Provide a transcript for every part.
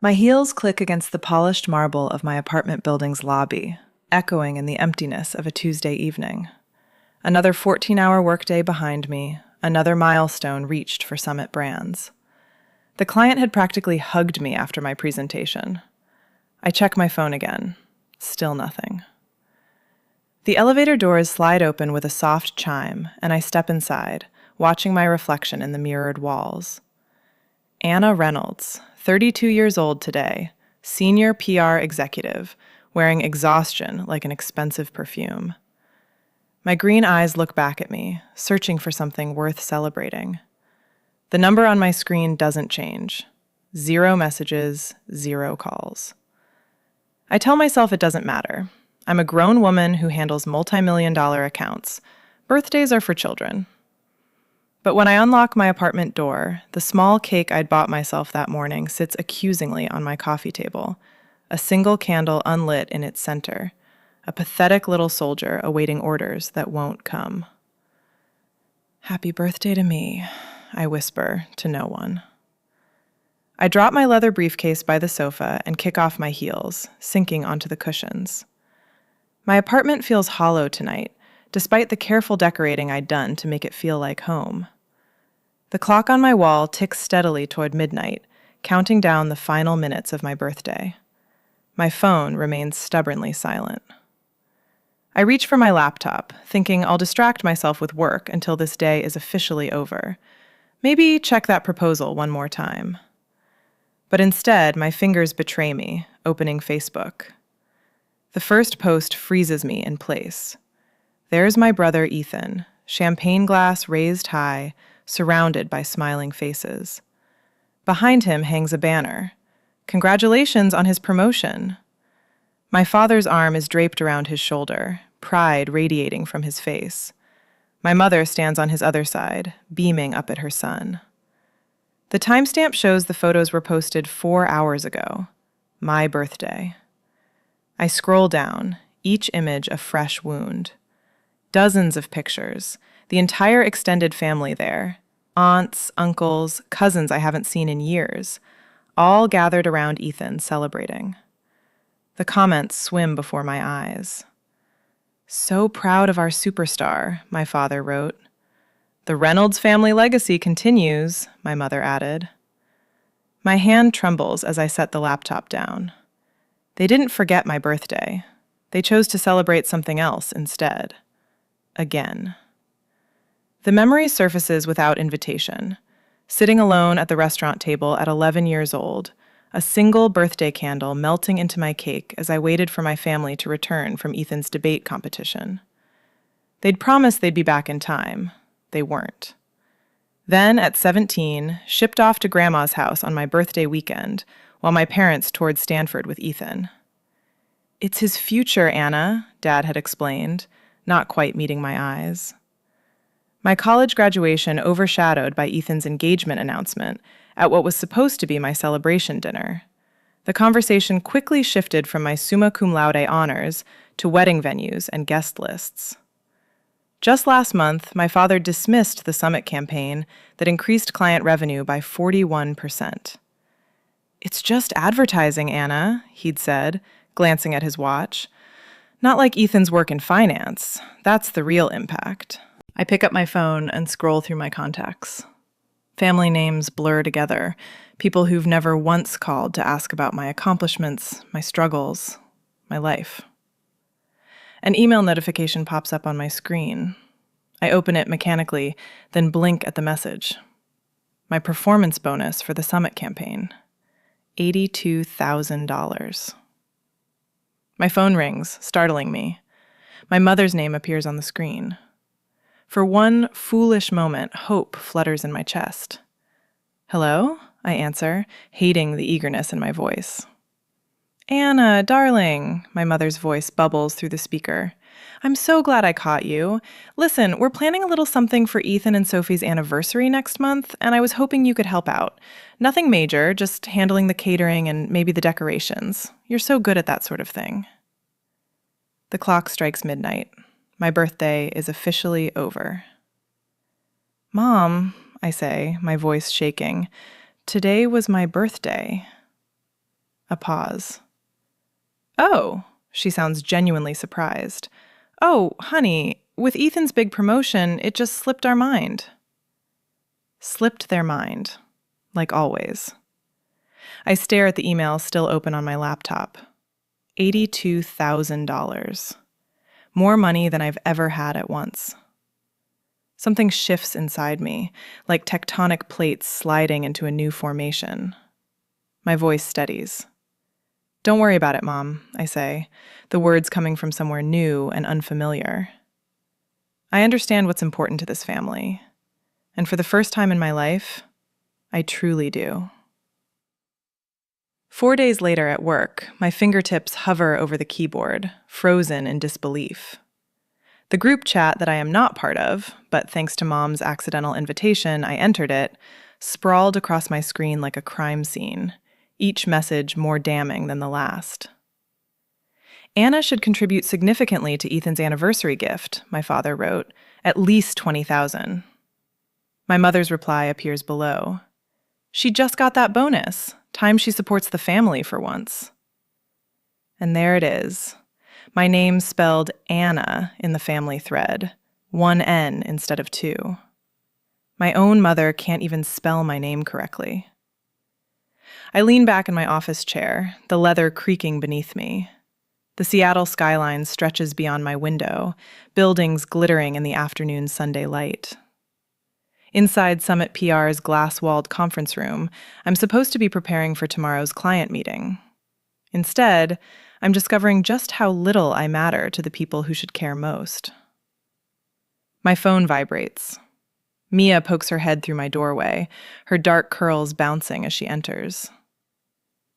My heels click against the polished marble of my apartment building's lobby, echoing in the emptiness of a Tuesday evening. Another 14-hour workday behind me, another milestone reached for Summit Brands. The client had practically hugged me after my presentation. I check my phone again. Still nothing. The elevator doors slide open with a soft chime, and I step inside, watching my reflection in the mirrored walls. Anna Reynolds, 32 years old today, senior PR executive, wearing exhaustion like an expensive perfume. My green eyes look back at me, searching for something worth celebrating. The number on my screen doesn't change. 0 messages, 0 calls. I tell myself it doesn't matter. I'm a grown woman who handles multi-million-dollar accounts. Birthdays are for children. But when I unlock my apartment door, the small cake I'd bought myself that morning sits accusingly on my coffee table, a single candle unlit in its center, a pathetic little soldier awaiting orders that won't come. "Happy birthday to me," I whisper to no one. I drop my leather briefcase by the sofa and kick off my heels, sinking onto the cushions. My apartment feels hollow tonight, despite the careful decorating I'd done to make it feel like home. The clock on my wall ticks steadily toward midnight, counting down the final minutes of my birthday. My phone remains stubbornly silent. I reach for my laptop, thinking I'll distract myself with work until this day is officially over. Maybe check that proposal one more time. But instead, my fingers betray me, opening Facebook. The first post freezes me in place. There's my brother Ethan, champagne glass raised high, surrounded by smiling faces. Behind him hangs a banner. Congratulations on his promotion. My father's arm is draped around his shoulder, pride radiating from his face. My mother stands on his other side, beaming up at her son. The timestamp shows the photos were posted 4 hours ago. My birthday. I scroll down, each image a fresh wound. Dozens of pictures, the entire extended family there. Aunts, uncles, cousins I haven't seen in years, all gathered around Ethan celebrating. The comments swim before my eyes. "So proud of our superstar," my father wrote. "The Reynolds family legacy continues," my mother added. My hand trembles as I set the laptop down. They didn't forget my birthday. They chose to celebrate something else instead. Again. The memory surfaces without invitation. Sitting alone at the restaurant table at 11 years old, a single birthday candle melting into my cake as I waited for my family to return from Ethan's debate competition. They'd promised they'd be back in time. They weren't. Then, at 17, shipped off to Grandma's house on my birthday weekend, while my parents toured Stanford with Ethan. "It's his future, Anna," Dad had explained, not quite meeting my eyes. My college graduation overshadowed by Ethan's engagement announcement at what was supposed to be my celebration dinner. The conversation quickly shifted from my summa cum laude honors to wedding venues and guest lists. Just last month, my father dismissed the Summit campaign that increased client revenue by 41%. "It's just advertising, Anna," he'd said, glancing at his watch. "Not like Ethan's work in finance. That's the real impact." I pick up my phone and scroll through my contacts. Family names blur together, people who've never once called to ask about my accomplishments, my struggles, my life. An email notification pops up on my screen. I open it mechanically, then blink at the message. My performance bonus for the Summit campaign. $82,000. My phone rings, startling me. My mother's name appears on the screen. For one foolish moment, hope flutters in my chest. "Hello?" I answer, hating the eagerness in my voice. "Anna, darling," my mother's voice bubbles through the speaker. "I'm so glad I caught you. Listen, we're planning a little something for Ethan and Sophie's anniversary next month, and I was hoping you could help out. Nothing major, just handling the catering and maybe the decorations. You're so good at that sort of thing." The clock strikes midnight. My birthday is officially over. "Mom," I say, my voice shaking, "today was my birthday." A pause. Oh, she sounds genuinely surprised. Oh, honey, with Ethan's big promotion, it just slipped our mind. Slipped their mind, like always. I stare at the email still open on my laptop. $82,000. More money than I've ever had at once. Something shifts inside me, like tectonic plates sliding into a new formation. My voice steadies. Don't worry about it, Mom, I say, the words coming from somewhere new and unfamiliar. I understand what's important to this family, and for the first time in my life, I truly do. 4 days later at work, my fingertips hover over the keyboard, frozen in disbelief. The group chat that I am not part of, but thanks to Mom's accidental invitation, I entered it, sprawled across my screen like a crime scene, each message more damning than the last. Anna should contribute significantly to Ethan's anniversary gift, my father wrote, at least $20,000. My mother's reply appears below. She just got that bonus. Time she supports the family for once. And there it is. My name spelled Anna in the family thread, 1 N instead of 2. My own mother can't even spell my name correctly. I lean back in my office chair, the leather creaking beneath me. The Seattle skyline stretches beyond my window, buildings glittering in the afternoon Sunday light. Inside Summit PR's glass-walled conference room, I'm supposed to be preparing for tomorrow's client meeting. Instead, I'm discovering just how little I matter to the people who should care most. My phone vibrates. Mia pokes her head through my doorway, her dark curls bouncing as she enters.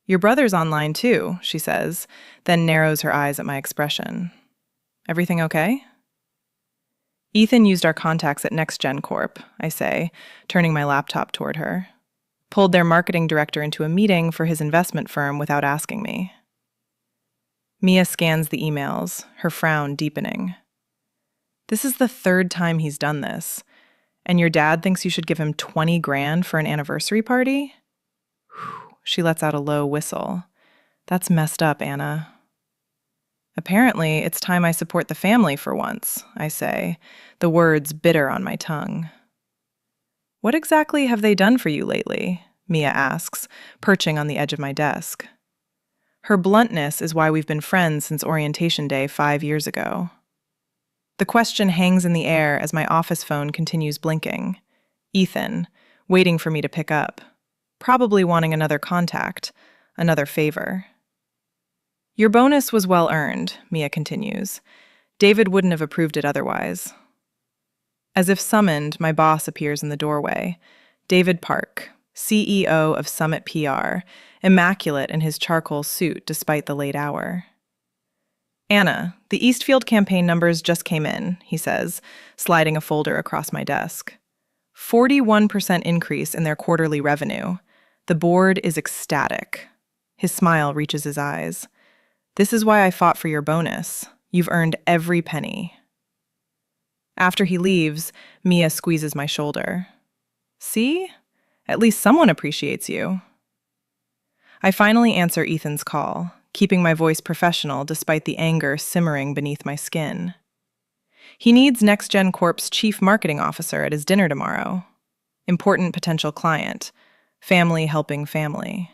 Your brother's online too, she says, then narrows her eyes at my expression. Everything okay? Ethan used our contacts at NextGen Corp, I say, turning my laptop toward her. Pulled their marketing director into a meeting for his investment firm without asking me. Mia scans the emails, her frown deepening. This is the 3rd time he's done this, and your dad thinks you should give him $20,000 for an anniversary party? Whew, she lets out a low whistle. That's messed up, Anna. Apparently, it's time I support the family for once, I say, the words bitter on my tongue. What exactly have they done for you lately? Mia asks, perching on the edge of my desk. Her bluntness is why we've been friends since orientation day 5 years ago. The question hangs in the air as my office phone continues blinking. Ethan, waiting for me to pick up, probably wanting another contact, another favor. Your bonus was well earned, Mia continues. David wouldn't have approved it otherwise. As if summoned, my boss appears in the doorway. David Park, CEO of Summit PR, immaculate in his charcoal suit despite the late hour. Anna, the Eastfield campaign numbers just came in, he says, sliding a folder across my desk. 41% increase in their quarterly revenue. The board is ecstatic. His smile reaches his eyes. This is why I fought for your bonus. You've earned every penny. After he leaves, Mia squeezes my shoulder. See? At least someone appreciates you. I finally answer Ethan's call, keeping my voice professional despite the anger simmering beneath my skin. He needs NextGen Corp's chief marketing officer at his dinner tomorrow. Important potential client. Family helping family.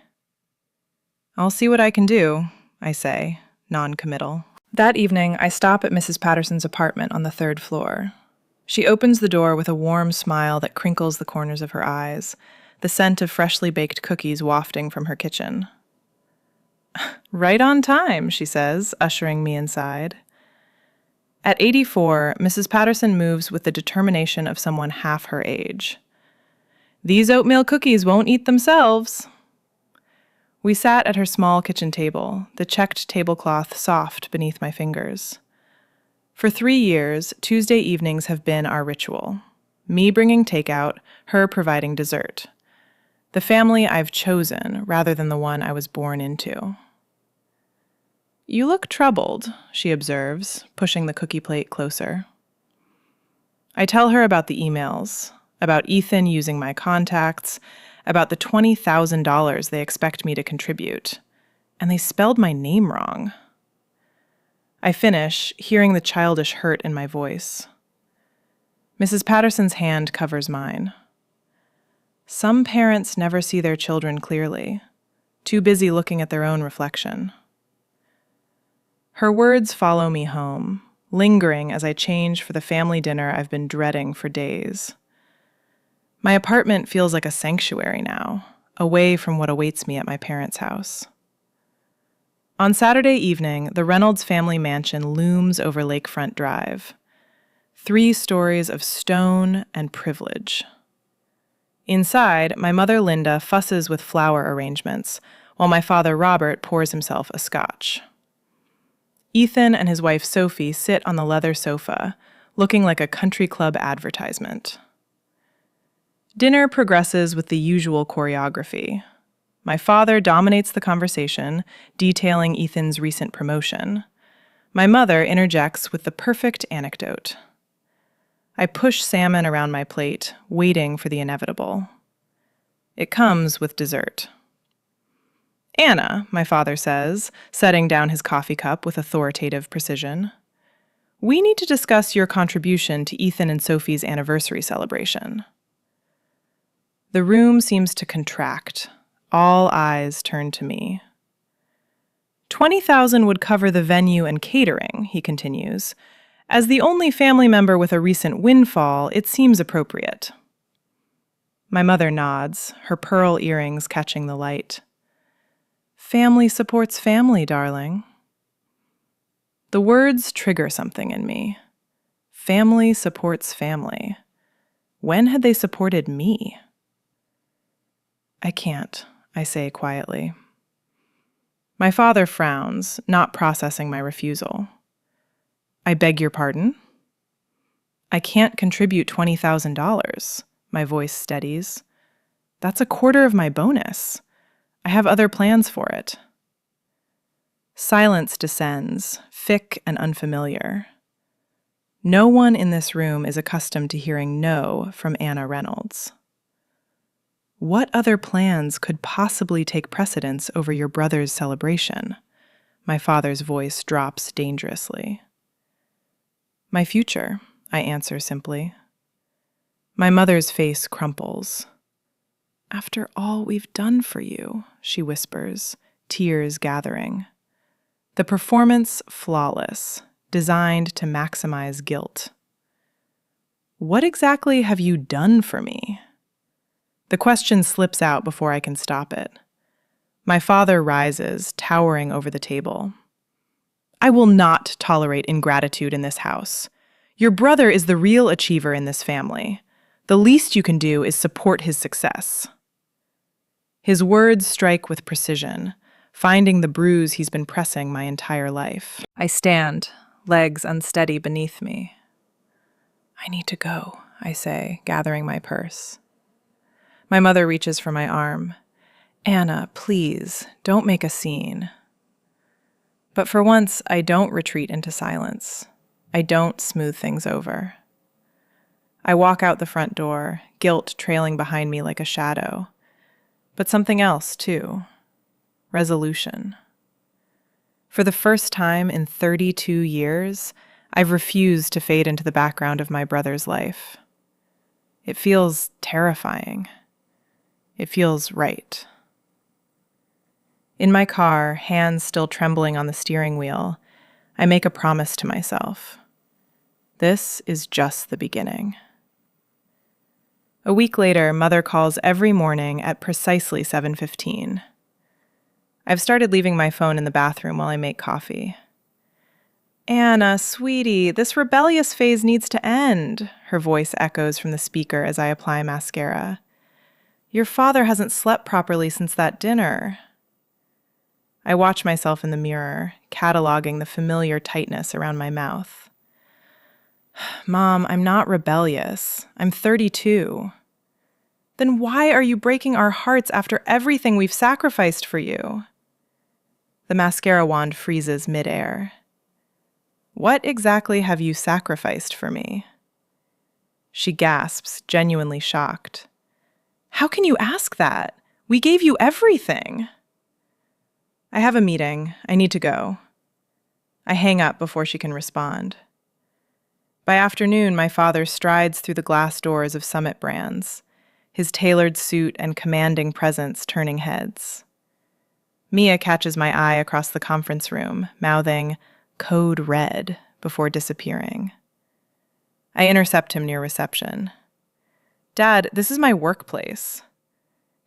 I'll see what I can do, I say, non-committal. That evening, I stop at Mrs. Patterson's apartment on the 3rd floor. She opens the door with a warm smile that crinkles the corners of her eyes, the scent of freshly baked cookies wafting from her kitchen. Right on time, she says, ushering me inside. At 84, Mrs. Patterson moves with the determination of someone half her age. These oatmeal cookies won't eat themselves. We sat at her small kitchen table, the checked tablecloth soft beneath my fingers. For 3 years, Tuesday evenings have been our ritual. Me bringing takeout, her providing dessert. The family I've chosen rather than the one I was born into. You look troubled, she observes, pushing the cookie plate closer. I tell her about the emails, about Ethan using my contacts, about the $20,000 they expect me to contribute, and they spelled my name wrong. I finish, hearing the childish hurt in my voice. Mrs. Patterson's hand covers mine. Some parents never see their children clearly, too busy looking at their own reflection. Her words follow me home, lingering as I change for the family dinner I've been dreading for days. My apartment feels like a sanctuary now, away from what awaits me at my parents' house. On Saturday evening, the Reynolds family mansion looms over Lakefront Drive. 3 stories of stone and privilege. Inside, my mother Linda fusses with flower arrangements, while my father Robert pours himself a scotch. Ethan and his wife Sophie sit on the leather sofa, looking like a country club advertisement. Dinner progresses with the usual choreography. My father dominates the conversation, detailing Ethan's recent promotion. My mother interjects with the perfect anecdote. I push salmon around my plate, waiting for the inevitable. It comes with dessert. "Anna," my father says, setting down his coffee cup with authoritative precision, "we need to discuss your contribution to Ethan and Sophie's anniversary celebration." The room seems to contract. All eyes turn to me. "$20,000 would cover the venue and catering," he continues. "As the only family member with a recent windfall, it seems appropriate." My mother nods, her pearl earrings catching the light. "Family supports family, darling." The words trigger something in me. Family supports family. When had they supported me? "I can't," I say quietly. My father frowns, not processing my refusal. "I beg your pardon?" "I can't contribute $20,000. My voice steadies. "That's a quarter of my bonus. I have other plans for it." Silence descends, thick and unfamiliar. No one in this room is accustomed to hearing no from Anna Reynolds. What other plans could possibly take precedence over your brother's celebration? My father's voice drops dangerously. "My future," I answer simply. My mother's face crumples. "After all we've done for you," she whispers, tears gathering. The performance flawless, designed to maximize guilt. "What exactly have you done for me?" The question slips out before I can stop it. My father rises, towering over the table. "I will not tolerate ingratitude in this house. Your brother is the real achiever in this family. The least you can do is support his success." His words strike with precision, finding the bruise he's been pressing my entire life. I stand, legs unsteady beneath me. "I need to go," I say, gathering my purse. My mother reaches for my arm. "Anna, please, don't make a scene." But for once, I don't retreat into silence. I don't smooth things over. I walk out the front door, guilt trailing behind me like a shadow. But something else, too. Resolution. For the first time in 32 years, I've refused to fade into the background of my brother's life. It feels terrifying. It feels right. In my car, hands still trembling on the steering wheel, I make a promise to myself. This is just the beginning. A week later, Mother calls every morning at precisely 7:15. I've started leaving my phone in the bathroom while I make coffee. "Anna, sweetie, this rebellious phase needs to end," her voice echoes from the speaker as I apply mascara. "Your father hasn't slept properly since that dinner." I watch myself in the mirror, cataloging the familiar tightness around my mouth. "Mom, I'm not rebellious. I'm 32. "Then why are you breaking our hearts after everything we've sacrificed for you?" The mascara wand freezes midair. "What exactly have you sacrificed for me?" She gasps, genuinely shocked. "How can you ask that? We gave you everything." I have a meeting. I need to go. I hang up before she can respond. By afternoon, my father strides through the glass doors of Summit Brands, his tailored suit and commanding presence turning heads. Mia catches my eye across the conference room, mouthing, "Code Red," before disappearing. I intercept him near reception. "Dad, this is my workplace."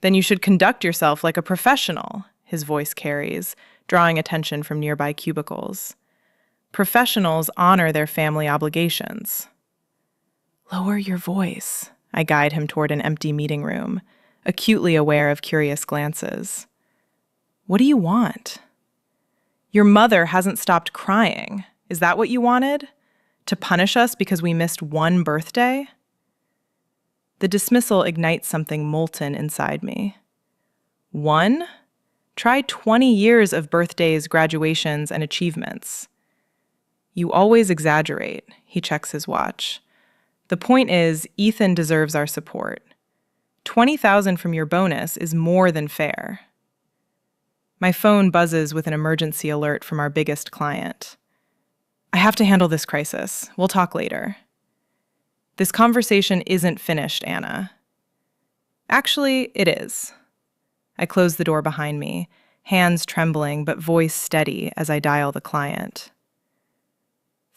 "Then you should conduct yourself like a professional," his voice carries, drawing attention from nearby cubicles. "Professionals honor their family obligations." "Lower your voice," I guide him toward an empty meeting room, acutely aware of curious glances. "What do you want?" "Your mother hasn't stopped crying. Is that what you wanted? To punish us because we missed one birthday?" The dismissal ignites something molten inside me. One? Try 20 years of birthdays, graduations, and achievements. "You always exaggerate," he checks his watch. "The point is, Ethan deserves our support. 20,000 from your bonus is more than fair." My phone buzzes with an emergency alert from our biggest client. "I have to handle this crisis. We'll talk later." "This conversation isn't finished, Anna." "Actually, it is." I close the door behind me, hands trembling but voice steady as I dial the client.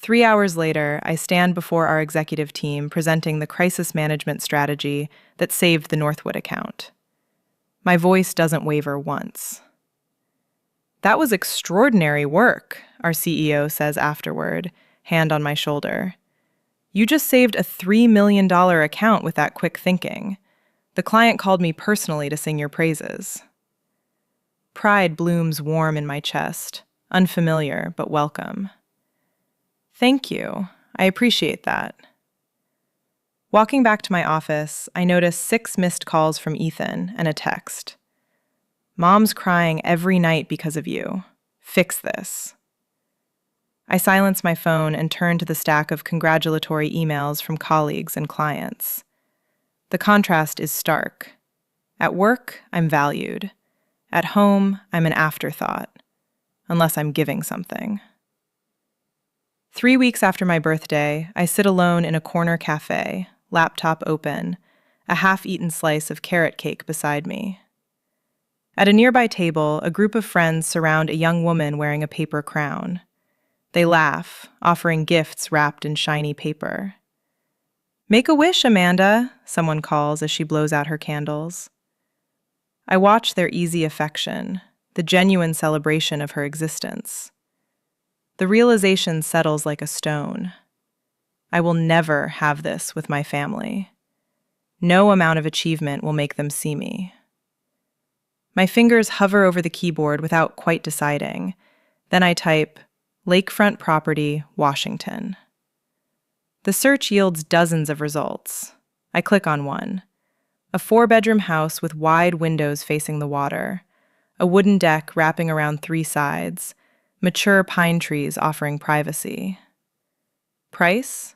3 hours later, I stand before our executive team presenting the crisis management strategy that saved the Northwood account. My voice doesn't waver once. "That was extraordinary work," our CEO says afterward, hand on my shoulder. "You just saved a $3 million account with that quick thinking. The client called me personally to sing your praises." Pride blooms warm in my chest, unfamiliar but welcome. "Thank you. I appreciate that." Walking back to my office, I notice 6 missed calls from Ethan and a text. "Mom's crying every night because of you. Fix this." I silence my phone and turn to the stack of congratulatory emails from colleagues and clients. The contrast is stark. At work, I'm valued. At home, I'm an afterthought, unless I'm giving something. 3 weeks after my birthday, I sit alone in a corner cafe, laptop open, a half-eaten slice of carrot cake beside me. At a nearby table, a group of friends surround a young woman wearing a paper crown. They laugh, offering gifts wrapped in shiny paper. "Make a wish, Amanda," someone calls as she blows out her candles. I watch their easy affection, the genuine celebration of her existence. The realization settles like a stone. I will never have this with my family. No amount of achievement will make them see me. My fingers hover over the keyboard without quite deciding. Then I type, "Lakefront Property, Washington." The search yields dozens of results. I click on one. A 4-bedroom house with wide windows facing the water, a wooden deck wrapping around 3 sides, mature pine trees offering privacy. Price?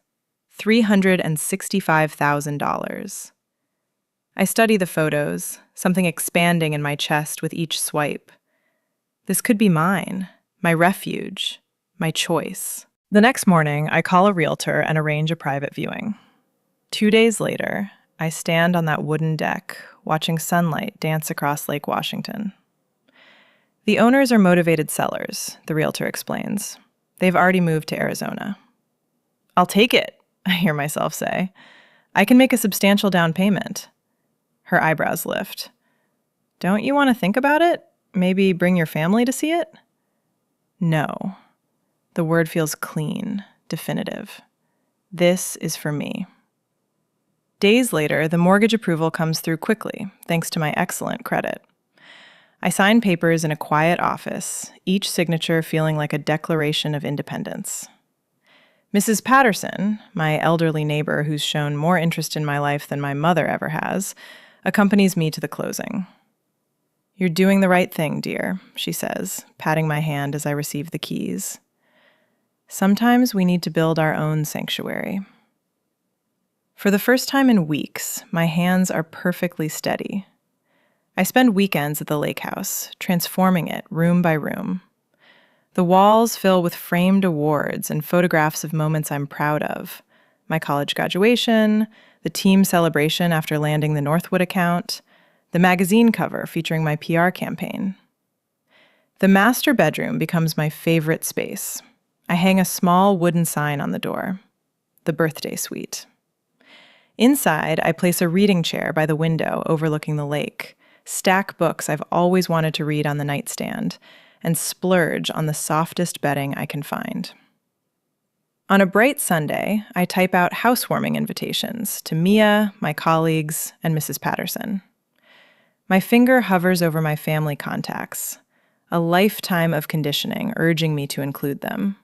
$365,000. I study the photos, something expanding in my chest with each swipe. This could be mine, my refuge, my choice. The next morning, I call a realtor and arrange a private viewing. 2 days later, I stand on that wooden deck, watching sunlight dance across Lake Washington. The owners are motivated sellers, the realtor explains. They've already moved to Arizona. "I'll take it," I hear myself say. "I can make a substantial down payment." Her eyebrows lift. "Don't you want to think about it? Maybe bring your family to see it?" No. The word feels clean, definitive. This is for me. Days later, the mortgage approval comes through quickly, thanks to my excellent credit. I sign papers in a quiet office, each signature feeling like a declaration of independence. Mrs. Patterson, my elderly neighbor who's shown more interest in my life than my mother ever has, accompanies me to the closing. "You're doing the right thing, dear," she says, patting my hand as I receive the keys. Sometimes we need to build our own sanctuary. For the first time in weeks, my hands are perfectly steady. I spend weekends at the lake house, transforming it room by room. The walls fill with framed awards and photographs of moments I'm proud of. My college graduation, the team celebration after landing the Northwood account, the magazine cover featuring my PR campaign. The master bedroom becomes my favorite space. I hang a small wooden sign on the door, the birthday suite. Inside, I place a reading chair by the window overlooking the lake, stack books I've always wanted to read on the nightstand, and splurge on the softest bedding I can find. On a bright Sunday, I type out housewarming invitations to Mia, my colleagues, and Mrs. Patterson. My finger hovers over my family contacts, a lifetime of conditioning urging me to include them.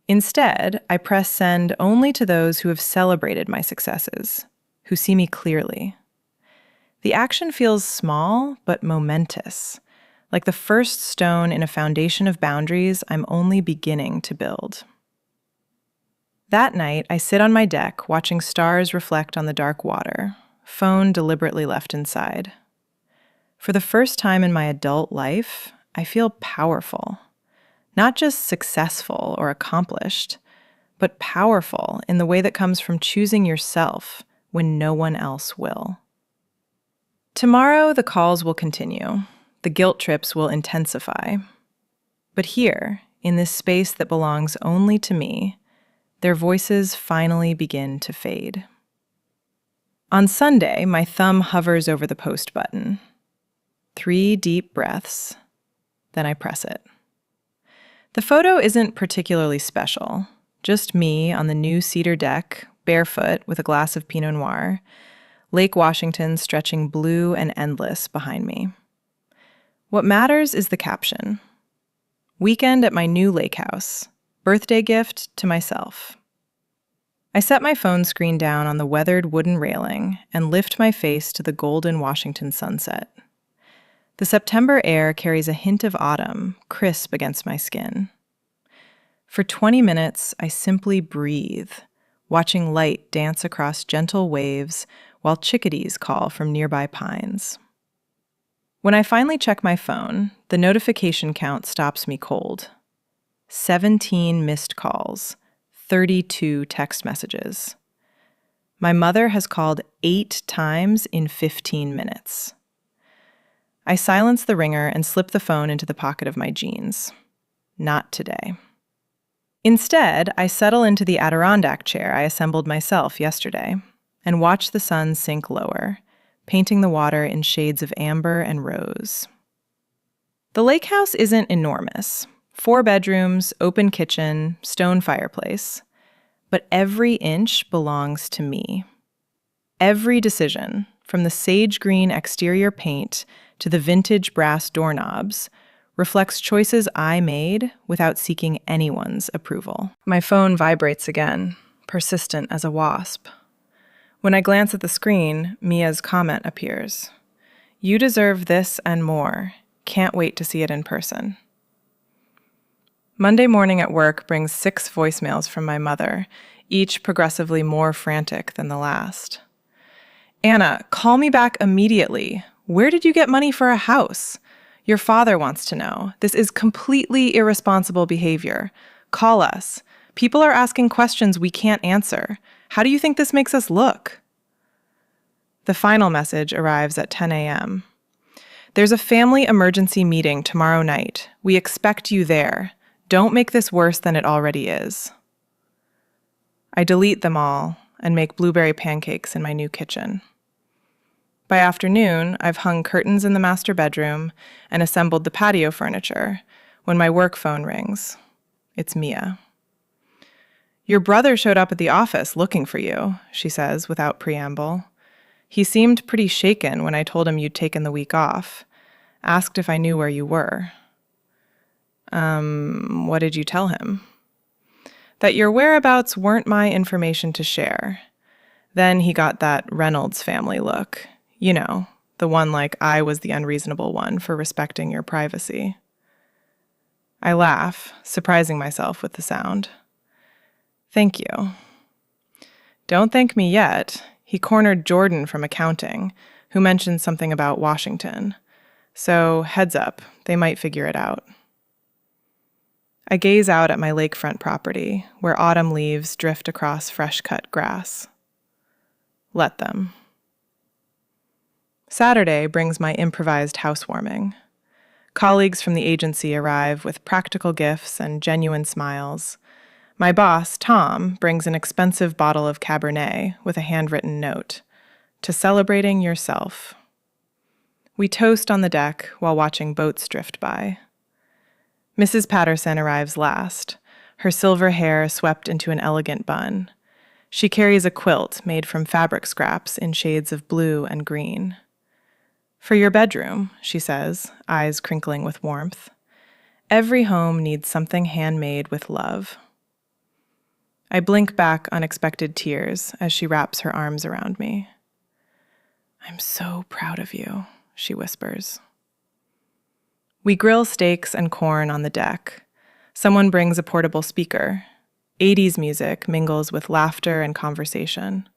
Instead, I press send only to those who have celebrated my successes, who see me clearly. The action feels small but momentous, like the first stone in a foundation of boundaries I'm only beginning to build. That night, I sit on my deck watching stars reflect on the dark water, phone deliberately left inside. For the first time in my adult life, I feel powerful. Not just successful or accomplished, but powerful in the way that comes from choosing yourself when no one else will. Tomorrow, the calls will continue. The guilt trips will intensify. But here, in this space that belongs only to me, their voices finally begin to fade. On Sunday, my thumb hovers over the post button. 3 deep breaths, then I press it. The photo isn't particularly special, just me on the new cedar deck, barefoot with a glass of Pinot Noir, Lake Washington stretching blue and endless behind me. What matters is the caption. Weekend at my new lake house. Birthday gift to myself. I set my phone screen down on the weathered wooden railing and lift my face to the golden Washington sunset. The September air carries a hint of autumn, crisp against my skin. For 20 minutes, I simply breathe, watching light dance across gentle waves while chickadees call from nearby pines. When I finally check my phone, the notification count stops me cold. 17 missed calls, 32 text messages. My mother has called 8 times in 15 minutes. I silence the ringer and slip the phone into the pocket of my jeans. Not today. Instead, I settle into the Adirondack chair I assembled myself yesterday and watch the sun sink lower, painting the water in shades of amber and rose. The lake house isn't enormous. 4 bedrooms, open kitchen, stone fireplace. But every inch belongs to me. Every decision, from the sage green exterior paint to the vintage brass doorknobs, reflects choices I made without seeking anyone's approval. My phone vibrates again, persistent as a wasp. When I glance at the screen, Mia's comment appears. You deserve this and more. Can't wait to see it in person. Monday morning at work brings 6 voicemails from my mother, each progressively more frantic than the last. Anna, call me back immediately. Where did you get money for a house? Your father wants to know. This is completely irresponsible behavior. Call us. People are asking questions we can't answer. How do you think this makes us look? The final message arrives at 10 a.m. There's a family emergency meeting tomorrow night. We expect you there. Don't make this worse than it already is. I delete them all and make blueberry pancakes in my new kitchen. By afternoon, I've hung curtains in the master bedroom and assembled the patio furniture when my work phone rings. It's Mia. Your brother showed up at the office looking for you, she says without preamble. He seemed pretty shaken when I told him you'd taken the week off. Asked if I knew where you were. What did you tell him? That your whereabouts weren't my information to share. Then he got that Reynolds family look. You know, the one like I was the unreasonable one for respecting your privacy. I laugh, surprising myself with the sound. Thank you. Don't thank me yet. He cornered Jordan from accounting, who mentioned something about Washington. So, heads up, they might figure it out. I gaze out at my lakefront property, where autumn leaves drift across fresh-cut grass. Let them. Saturday brings my improvised housewarming. Colleagues from the agency arrive with practical gifts and genuine smiles. My boss, Tom, brings an expensive bottle of Cabernet with a handwritten note, "To celebrating yourself." We toast on the deck while watching boats drift by. Mrs. Patterson arrives last, her silver hair swept into an elegant bun. She carries a quilt made from fabric scraps in shades of blue and green. "For your bedroom," she says, eyes crinkling with warmth. "Every home needs something handmade with love." I blink back unexpected tears as she wraps her arms around me. "I'm so proud of you," she whispers. We grill steaks and corn on the deck. Someone brings a portable speaker. 80s music mingles with laughter and conversation.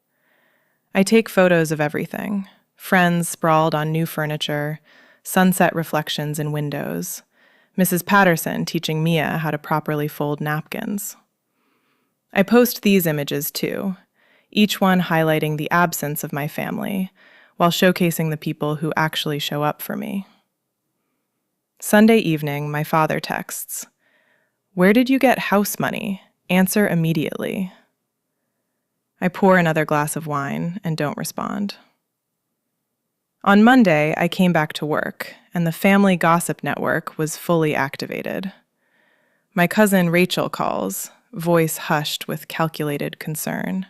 I take photos of everything: friends sprawled on new furniture, sunset reflections in windows, Mrs. Patterson teaching Mia how to properly fold napkins. I post these images too, each one highlighting the absence of my family, while showcasing the people who actually show up for me. Sunday evening, my father texts, "Where did you get house money? Answer immediately." I pour another glass of wine and don't respond. On Monday, I came back to work, and the family gossip network was fully activated. My cousin Rachel calls, voice hushed with calculated concern.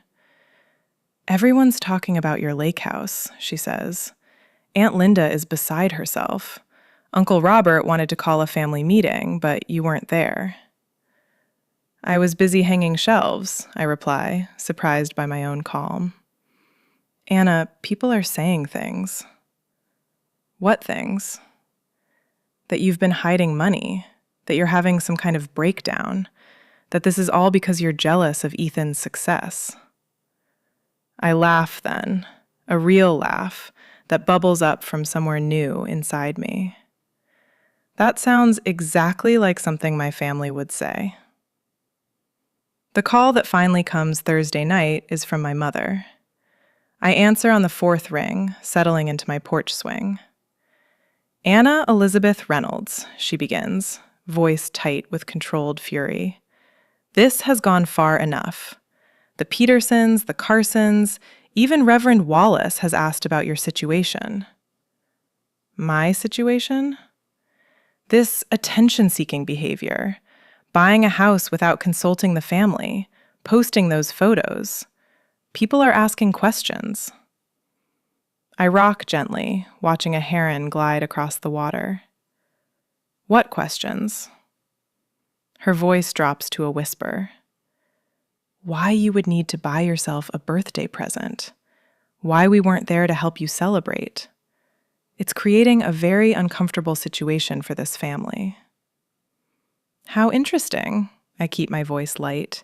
"Everyone's talking about your lake house," she says. "Aunt Linda is beside herself. Uncle Robert wanted to call a family meeting, but you weren't there." "I was busy hanging shelves," I reply, surprised by my own calm. "Anna, people are saying things." "What things?" "That you've been hiding money, that you're having some kind of breakdown, that this is all because you're jealous of Ethan's success." I laugh then, a real laugh that bubbles up from somewhere new inside me. That sounds exactly like something my family would say. The call that finally comes Thursday night is from my mother. I answer on the fourth ring, settling into my porch swing. "Anna Elizabeth Reynolds," she begins, voice tight with controlled fury. "This has gone far enough. The Petersons, the Carsons, even Reverend Wallace has asked about your situation." My situation? This attention-seeking behavior, buying a house without consulting the family, posting those photos. People are asking questions. I rock gently, watching a heron glide across the water. "What questions?" Her voice drops to a whisper. "Why you would need to buy yourself a birthday present. Why we weren't there to help you celebrate. It's creating a very uncomfortable situation for this family." "How interesting." I keep my voice light.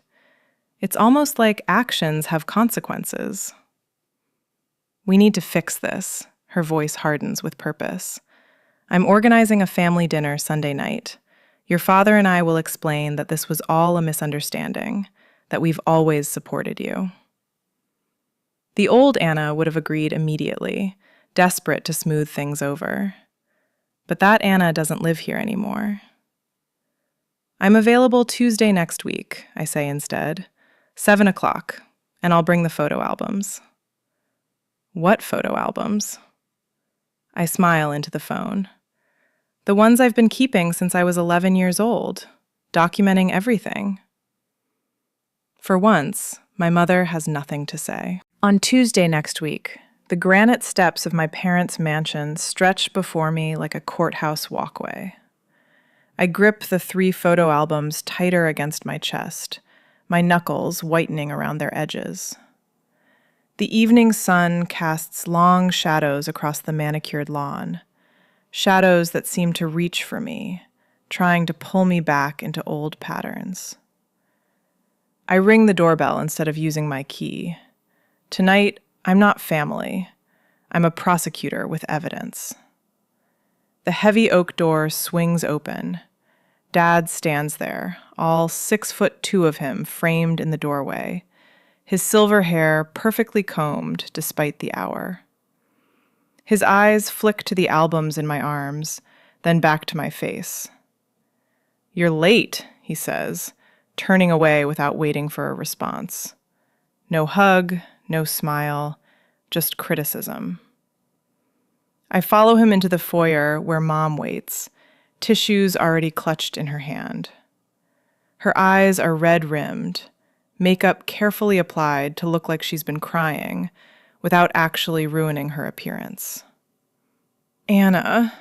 "It's almost like actions have consequences." "We need to fix this." Her voice hardens with purpose. "I'm organizing a family dinner Sunday night. Your father and I will explain that this was all a misunderstanding, that we've always supported you." The old Anna would have agreed immediately, desperate to smooth things over. But that Anna doesn't live here anymore. "I'm available Tuesday next week," I say instead, 7 o'clock, and I'll bring the photo albums. "What photo albums?" I smile into the phone. "The ones I've been keeping since I was 11 years old, documenting everything." For once, my mother has nothing to say. On Tuesday next week, the granite steps of my parents' mansion stretch before me like a courthouse walkway. I grip the 3 photo albums tighter against my chest, my knuckles whitening around their edges. The evening sun casts long shadows across the manicured lawn, shadows that seem to reach for me, trying to pull me back into old patterns. I ring the doorbell instead of using my key. Tonight, I'm not family. I'm a prosecutor with evidence. The heavy oak door swings open. Dad stands there, all 6'2" of him framed in the doorway, his silver hair perfectly combed despite the hour. His eyes flick to the albums in my arms, then back to my face. "You're late," he says, turning away without waiting for a response. No hug, no smile, just criticism. I follow him into the foyer where Mom waits, tissues already clutched in her hand. Her eyes are red-rimmed, makeup carefully applied to look like she's been crying, without actually ruining her appearance. "Anna,"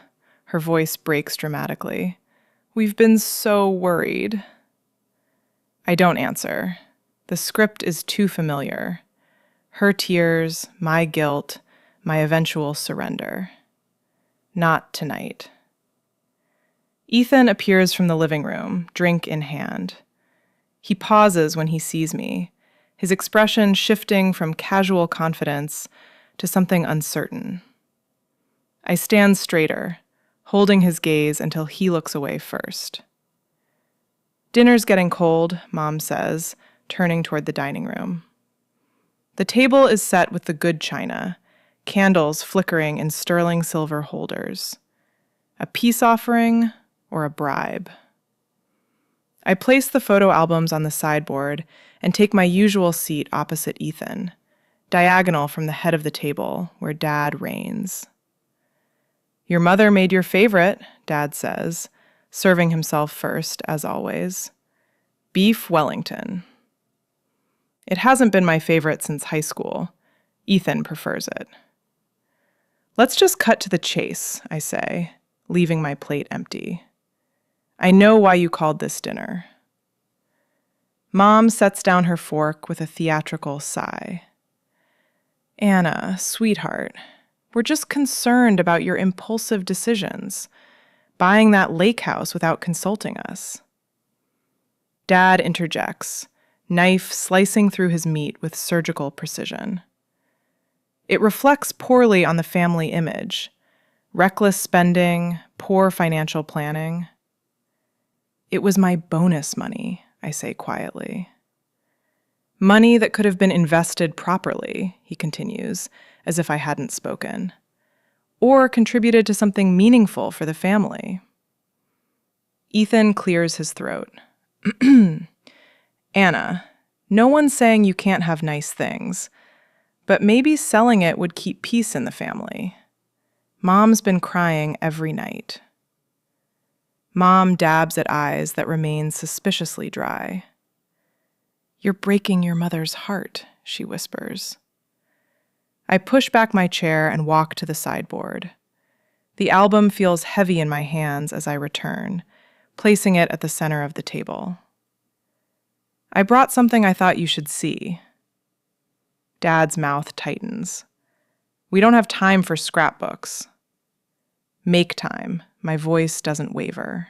her voice breaks dramatically, "we've been so worried." I don't answer. The script is too familiar. Her tears, my guilt, my eventual surrender. Not tonight. Ethan appears from the living room, drink in hand. He pauses when he sees me, his expression shifting from casual confidence to something uncertain. I stand straighter, holding his gaze until he looks away first. "Dinner's getting cold," Mom says, turning toward the dining room. The table is set with the good china, candles flickering in sterling silver holders. A peace offering or a bribe? I place the photo albums on the sideboard and take my usual seat opposite Ethan, diagonal from the head of the table where Dad reigns. "Your mother made your favorite," Dad says, serving himself first, as always. "Beef Wellington." It hasn't been my favorite since high school. Ethan prefers it. "Let's just cut to the chase," I say, leaving my plate empty. "I know why you called this dinner." Mom sets down her fork with a theatrical sigh. "Anna, sweetheart, we're just concerned about your impulsive decisions, buying that lake house without consulting us." Dad interjects, knife slicing through his meat with surgical precision. It reflects poorly on the family image. Reckless spending, poor financial planning. "It was my bonus money," I say quietly. "Money that could have been invested properly," he continues, as if I hadn't spoken, "or contributed to something meaningful for the family." Ethan clears his throat. "Anna, no one's saying you can't have nice things, but maybe selling it would keep peace in the family. Mom's been crying every night." Mom dabs at eyes that remain suspiciously dry. "You're breaking your mother's heart," she whispers. I push back my chair and walk to the sideboard. The album feels heavy in my hands as I return, placing it at the center of the table. "I brought something I thought you should see." Dad's mouth tightens. "We don't have time for scrapbooks." "Make time." My voice doesn't waver.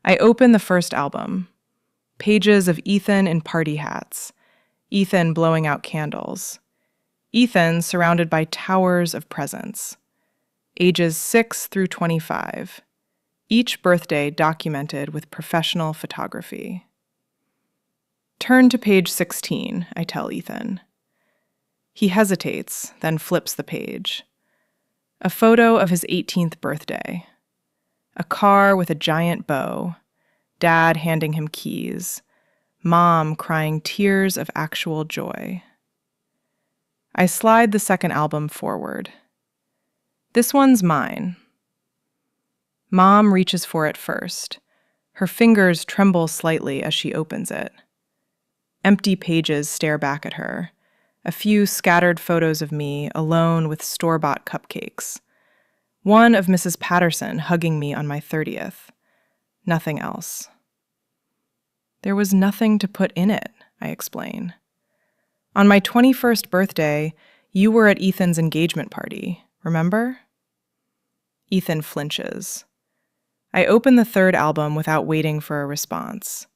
I open the first album. Pages of Ethan in party hats. Ethan blowing out candles. Ethan surrounded by towers of presents. Ages 6 through 25. Each birthday documented with professional photography. "Turn to page 16, I tell Ethan. He hesitates, then flips the page. A photo of his 18th birthday. A car with a giant bow. Dad handing him keys. Mom crying tears of actual joy. I slide the second album forward. "This one's mine." Mom reaches for it first. Her fingers tremble slightly as she opens it. Empty pages stare back at her. A few scattered photos of me alone with store-bought cupcakes. One of Mrs. Patterson hugging me on my 30th. Nothing else. "There was nothing to put in it," I explain. "On my 21st birthday, you were at Ethan's engagement party, remember?" Ethan flinches. I open the third album without waiting for a response.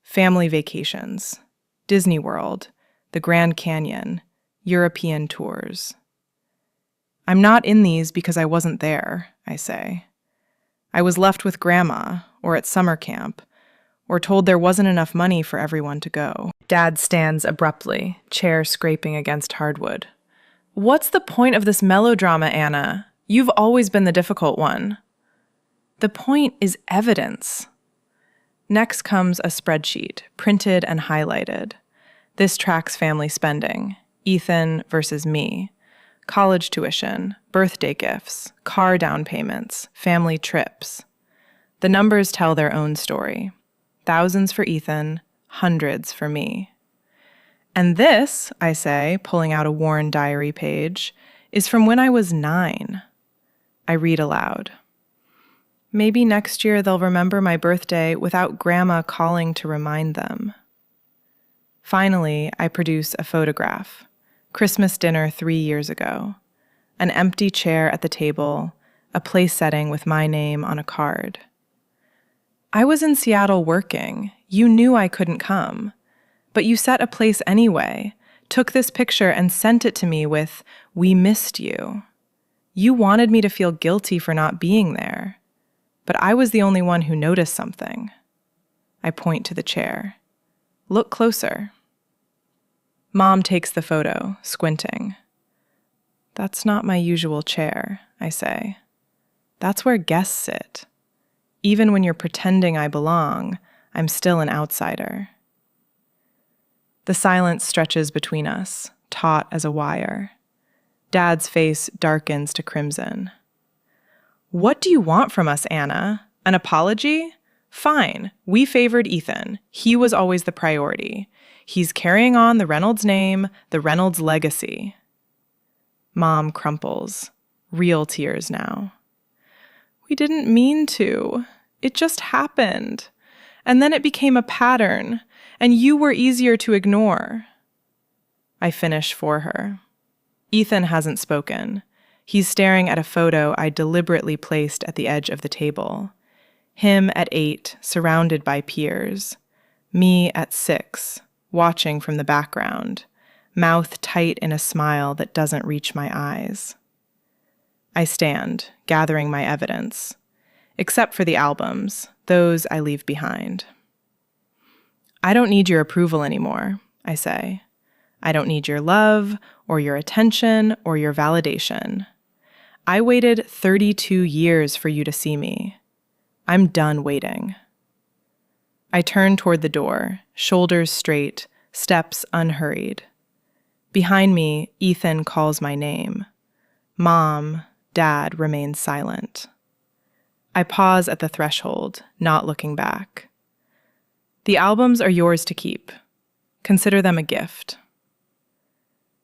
Family vacations. Disney World. The Grand Canyon. European tours. I'm not in these because I wasn't there, I say. I was left with Grandma, or at summer camp, or told there wasn't enough money for everyone to go. Dad stands abruptly, chair scraping against hardwood. What's the point of this melodrama, Anna? You've always been the difficult one. The point is evidence. Next comes a spreadsheet, printed and highlighted. This tracks family spending, Ethan versus me, college tuition, birthday gifts, car down payments, family trips. The numbers tell their own story. Thousands for Ethan, hundreds for me. And this, I say, pulling out a worn diary page, is from when I was 9. I read aloud. Maybe next year they'll remember my birthday without Grandma calling to remind them. Finally, I produce a photograph. Christmas dinner 3 years ago. An empty chair at the table, a place setting with my name on a card. I was in Seattle working. You knew I couldn't come. But you set a place anyway, took this picture and sent it to me with, "We missed you." You wanted me to feel guilty for not being there. But I was the only one who noticed something. I point to the chair. Look closer. Mom takes the photo, squinting. That's not my usual chair, I say. That's where guests sit. Even when you're pretending I belong, I'm still an outsider. The silence stretches between us, taut as a wire. Dad's face darkens to crimson. What do you want from us, Anna? An apology? Fine, we favored Ethan. He was always the priority. He's carrying on the Reynolds name, the Reynolds legacy. Mom crumples, real tears now. We didn't mean to. It just happened. And then it became a pattern, and you were easier to ignore. I finish for her. Ethan hasn't spoken. He's staring at a photo I deliberately placed at the edge of the table. Him at 8, surrounded by peers. Me at 6, watching from the background, mouth tight in a smile that doesn't reach my eyes. I stand, gathering my evidence. Except for the albums, those I leave behind. I don't need your approval anymore, I say. I don't need your love, or your attention, or your validation. I waited 32 years for you to see me. I'm done waiting. I turn toward the door, shoulders straight, steps unhurried. Behind me, Ethan calls my name. Mom, Dad remain silent. I pause at the threshold, not looking back. The albums are yours to keep. Consider them a gift.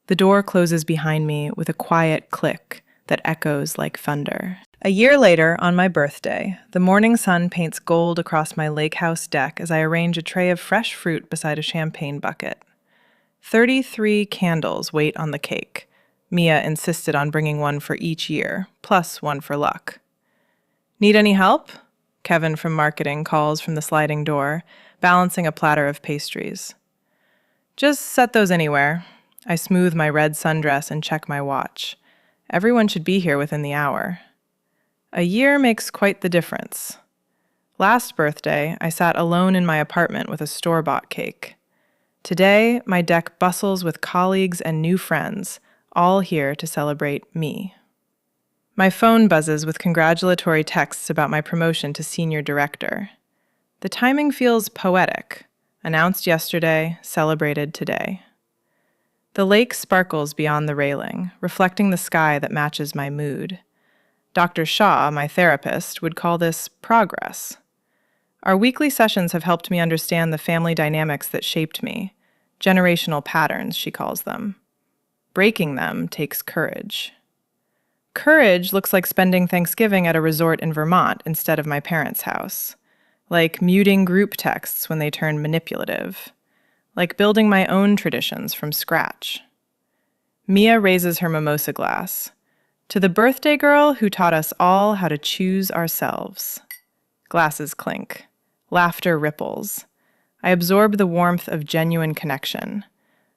The door closes behind me with a quiet click that echoes like thunder. A year later, on my birthday, the morning sun paints gold across my lake house deck as I arrange a tray of fresh fruit beside a champagne bucket. 33 candles wait on the cake. Mia insisted on bringing one for each year, plus one for luck. Need any help? Kevin from marketing calls from the sliding door, balancing a platter of pastries. Just set those anywhere. I smooth my red sundress and check my watch. Everyone should be here within the hour. A year makes quite the difference. Last birthday, I sat alone in my apartment with a store-bought cake. Today, my deck bustles with colleagues and new friends, all here to celebrate me. My phone buzzes with congratulatory texts about my promotion to senior director. The timing feels poetic. Announced yesterday, celebrated today. The lake sparkles beyond the railing, reflecting the sky that matches my mood. Dr. Shaw, my therapist, would call this progress. Our weekly sessions have helped me understand the family dynamics that shaped me. Generational patterns, she calls them. Breaking them takes courage. Courage looks like spending Thanksgiving at a resort in Vermont instead of my parents' house. Like muting group texts when they turn manipulative. Like building my own traditions from scratch. Mia raises her mimosa glass. To the birthday girl who taught us all how to choose ourselves. Glasses clink. Laughter ripples. I absorb the warmth of genuine connection.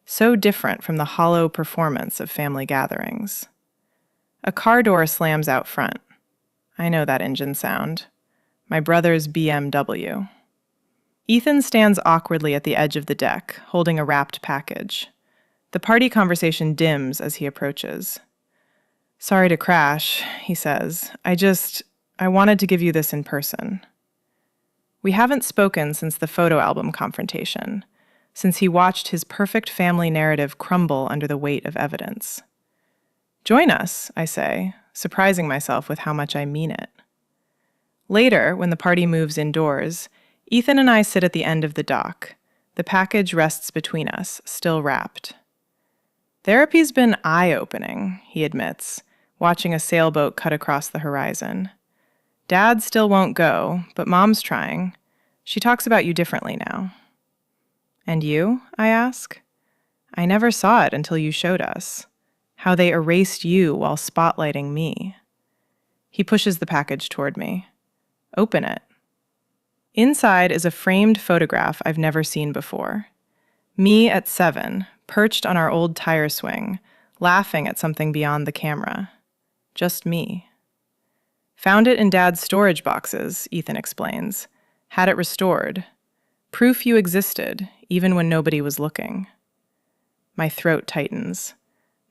So different from the hollow performance of family gatherings. A car door slams out front. I know that engine sound. My brother's BMW. Ethan stands awkwardly at the edge of the deck, holding a wrapped package. The party conversation dims as he approaches. Sorry to crash, he says. I wanted to give you this in person. We haven't spoken since the photo album confrontation, since he watched his perfect family narrative crumble under the weight of evidence. Join us, I say, surprising myself with how much I mean it. Later, when the party moves indoors, Ethan and I sit at the end of the dock. The package rests between us, still wrapped. Therapy's been eye-opening, he admits, watching a sailboat cut across the horizon. Dad still won't go, but Mom's trying. She talks about you differently now. And you? I ask. I never saw it until you showed us. How they erased you while spotlighting me. He pushes the package toward me. Open it. Inside is a framed photograph I've never seen before. Me at 7, perched on our old tire swing, laughing at something beyond the camera. Just me. Found it in Dad's storage boxes, Ethan explains. Had it restored. Proof you existed, even when nobody was looking. My throat tightens.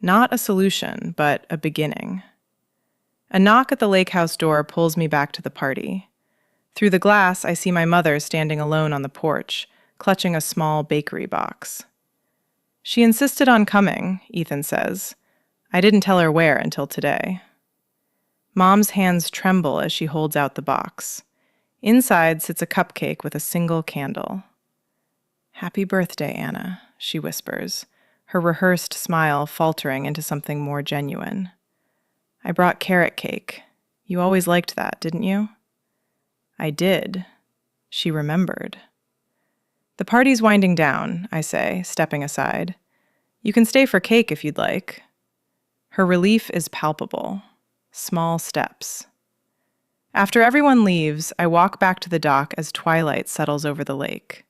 Not a solution, but a beginning. A knock at the lake house door pulls me back to the party. Through the glass, I see my mother standing alone on the porch, clutching a small bakery box. She insisted on coming, Ethan says. I didn't tell her where until today. Mom's hands tremble as she holds out the box. Inside sits a cupcake with a single candle. Happy birthday, Anna, she whispers, her rehearsed smile faltering into something more genuine. I brought carrot cake. You always liked that, didn't you? I did. She remembered. The party's winding down, I say, stepping aside. You can stay for cake if you'd like. Her relief is palpable. Small steps. After everyone leaves, I walk back to the dock as twilight settles over the lake.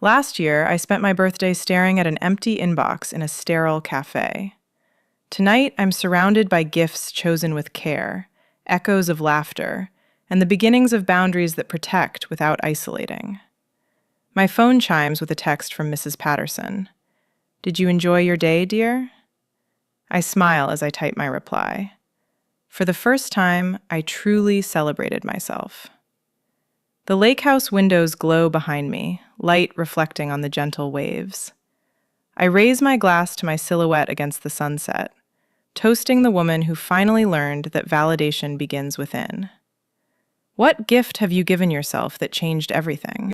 Last year, I spent my birthday staring at an empty inbox in a sterile cafe. Tonight, I'm surrounded by gifts chosen with care, echoes of laughter, and the beginnings of boundaries that protect without isolating. My phone chimes with a text from Mrs. Patterson. Did you enjoy your day, dear? I smile as I type my reply. For the first time, I truly celebrated myself. The lake house windows glow behind me, light reflecting on the gentle waves. I raise my glass to my silhouette against the sunset, toasting the woman who finally learned that validation begins within. What gift have you given yourself that changed everything?